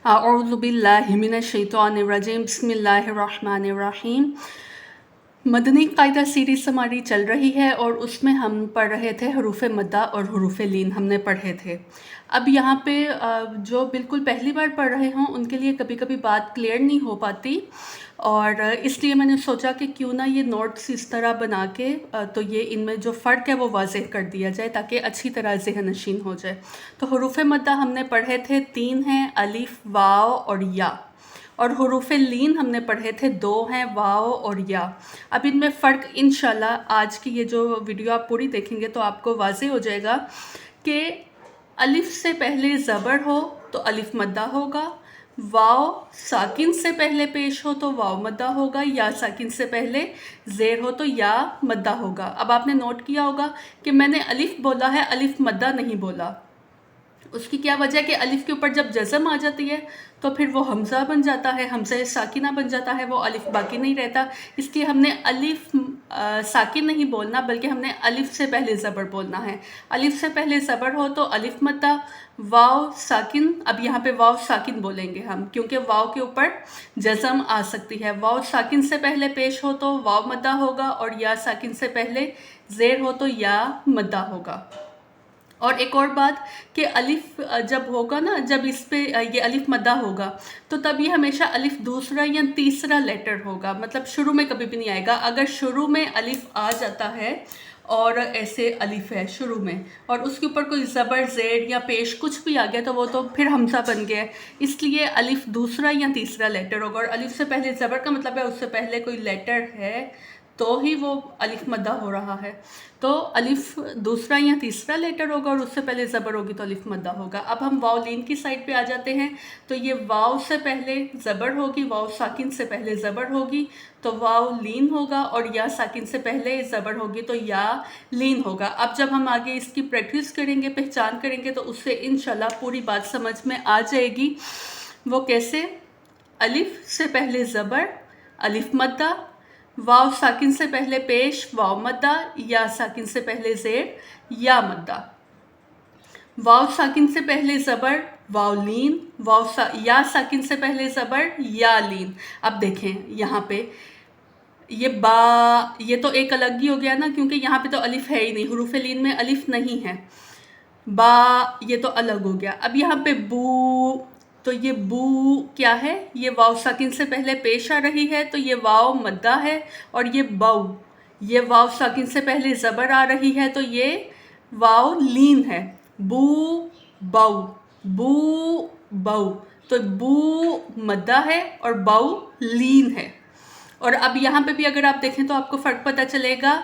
अऊज़ु बिल्लाहि मिनश्शैतानिर्रजीम बिस्मिल्लाहिर्रहमानिर्रहीम। मदनी कायदा सीरीज़ हमारी चल रही है और उसमें हम पढ़ रहे थे हरूफ मद्दा और हरूफ लीन हमने पढ़े थे। अब यहाँ पे जो बिल्कुल पहली बार पढ़ रहे हों उनके लिए कभी कभी बात क्लियर नहीं हो पाती, और इसलिए मैंने सोचा कि क्यों ना ये नोट्स इस तरह बना के तो ये इनमें जो फ़र्क है वो वाज़ेह कर दिया जाए ताकि अच्छी तरह ज़हन नशीन हो जाए। तो हरूफ मद्दा हमने पढ़े थे 3 हैं, अलिफ, वाव और या। और हरूफ लीन हमने पढ़े थे 2 हैं, वाव और या। अब इनमें फ़र्क इंशाल्लाह आज की ये जो वीडियो आप पूरी देखेंगे तो आपको वाज़ेह हो जाएगा कि अलिफ से पहले ज़बर हो तो अलिफ मद्दा होगा, वाव साकिन से पहले पेश हो तो वाव मद्दा होगा, या साकिन से पहले ज़ेर हो तो या मद्दा होगा। अब आपने नोट किया होगा कि मैंने अलिफ बोला है, अलिफ मद्दा नहीं बोला। उसकी क्या वजह है कि अलिफ के ऊपर जब जज़म आ जाती है तो फिर वो हमज़ा बन जाता है, हमज़ा साकिना बन जाता है, वो अलिफ बाकी नहीं रहता। इसलिए हमने अलिफ साकिन नहीं बोलना बल्कि हमने अलिफ से पहले ज़बर बोलना है। अलिफ से पहले ज़बर हो तो अलिफ मद्दा, वाव साकिन। अब यहाँ पे वाव साकिन बोलेंगे हम क्योंकि वाव के ऊपर जज़म आ सकती है। वाव साकिन से पहले पेश हो तो वाव मद्दा होगा, और या साकिन से पहले ज़ेर हो तो या मद्दा होगा। और एक और बात कि अलिफ जब होगा ना, जब इस पे ये अलिफ मद्दा होगा तो तब ये हमेशा अलिफ दूसरा या तीसरा लेटर होगा, मतलब शुरू में कभी भी नहीं आएगा। अगर शुरू में अलिफ आ जाता है और ऐसे अलिफ है शुरू में और उसके ऊपर कोई ज़बर ज़ेर या पेश कुछ भी आ गया तो वो तो फिर हमज़ा बन गया है। इसलिए अलिफ दूसरा या तीसरा लेटर होगा, और अलिफ से पहले ज़बर का मतलब है उससे पहले कोई लेटर है तो ही वो अलिफ मद्दा हो रहा है। तो अलिफ दूसरा या तीसरा लेटर होगा और उससे पहले ज़बर होगी तो अलिफ मद्दा होगा। अब हम वाव लीन की साइड पे आ जाते हैं। तो ये वाव से पहले ज़बर होगी, वाव साकिन से पहले ज़बर होगी तो वाव लीन होगा, और या साकिन से पहले ज़बर होगी तो या लीन होगा। अब जब हम आगे इसकी प्रैक्टिस करेंगे, पहचान करेंगे तो उससे इंशाल्लाह पूरी बात समझ में आ जाएगी। वो कैसे? अलिफ से पहले ज़बर अलिफ मद्दा, वाव साकिन से पहले पेश वाव मद्दा, या साकिन से पहले ज़ेर या मद्दा, वाव साकिन से पहले ज़बर वाव लीन, या साकिन से पहले ज़बर या लीन। अब देखें यहाँ पे ये बा, ये तो एक अलग ही हो गया ना क्योंकि यहाँ पे तो अलिफ है ही नहीं, हुरूफ लीन में अलिफ नहीं है। बा ये तो अलग हो गया। अब यहाँ पे बू, तो ये बू क्या है? ये वाव साकिन से पहले पेश आ रही है तो ये वाव मद्दा है, और ये बाउ, ये वाव साकिन से पहले ज़बर आ रही है तो ये वाव लीन है। बू बाउ, बू बाउ, तो बू मद्दा है और बाउ लीन है। और अब यहाँ पे भी अगर आप देखें तो आपको फ़र्क पता चलेगा।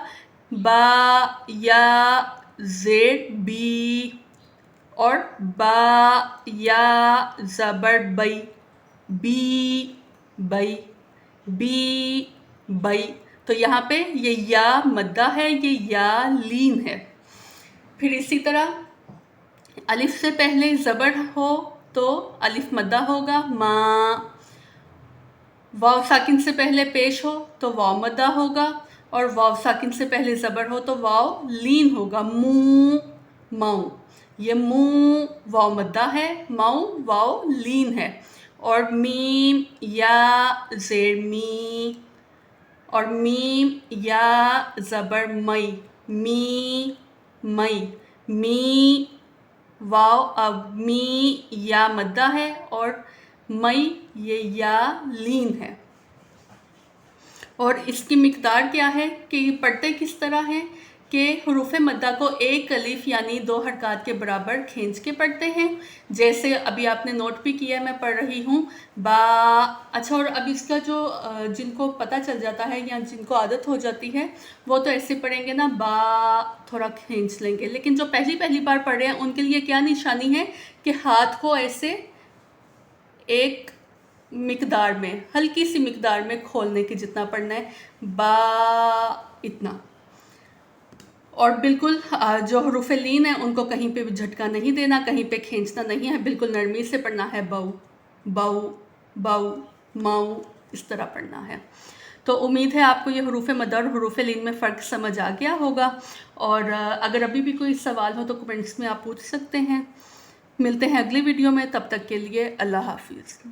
बा या ज़ेर बी, और बा या ज़बर बई, बी बई, बी बई। तो यहाँ पे ये या मद्दा है, ये या लीन है। फिर इसी तरह अलिफ से पहले ज़बर हो तो अलिफ मद्दा होगा, माँ। वाव साकिन से पहले पेश हो तो वाव मद्दा होगा, और वाव साकिन से पहले ज़बर हो तो वाव लीन होगा, मुँह माऊ। ये मुँह वाव मद्दा है, माऊ वाव लीन है। और मीम या ज़ेर मी, और मीम या ज़बर मई, मी मई, मी वाव। अब मी या मद्दा है और मई ये या लीन है। और इसकी मिकदार क्या है कि ये पढ़ते किस तरह हैं कि हरूफ मद्दा को एक अलिफ यानी 2 हरकत के बराबर खींच के पढ़ते हैं। जैसे अभी आपने नोट भी किया है, मैं पढ़ रही हूँ बा। अच्छा, और अब इसका जो जिनको पता चल जाता है या जिनको आदत हो जाती है वो तो ऐसे पढ़ेंगे ना, बा थोड़ा खींच लेंगे। लेकिन जो पहली बार पढ़ रहे हैं उनके लिए क्या निशानी है कि हाथ को ऐसे एक मिकदार में, हल्की सी मिकदार में खोलने की जितना पढ़ना है, बा इतना। और बिल्कुल जो हरूफ लीन है उनको कहीं पे भी झटका नहीं देना, कहीं पे खींचना नहीं है, बिल्कुल नरमी से पढ़ना है। बाऊ बाऊ बाऊ माऊ, इस तरह पढ़ना है। तो उम्मीद है आपको ये हरूफ मद्दा और हरूफ लीन में फ़र्क समझ आ गया होगा। और अगर अभी भी कोई सवाल हो तो कमेंट्स में आप पूछ सकते हैं। ملتے ہیں اگلی ویڈیو میں، تب تک کے لیے اللہ حافظ۔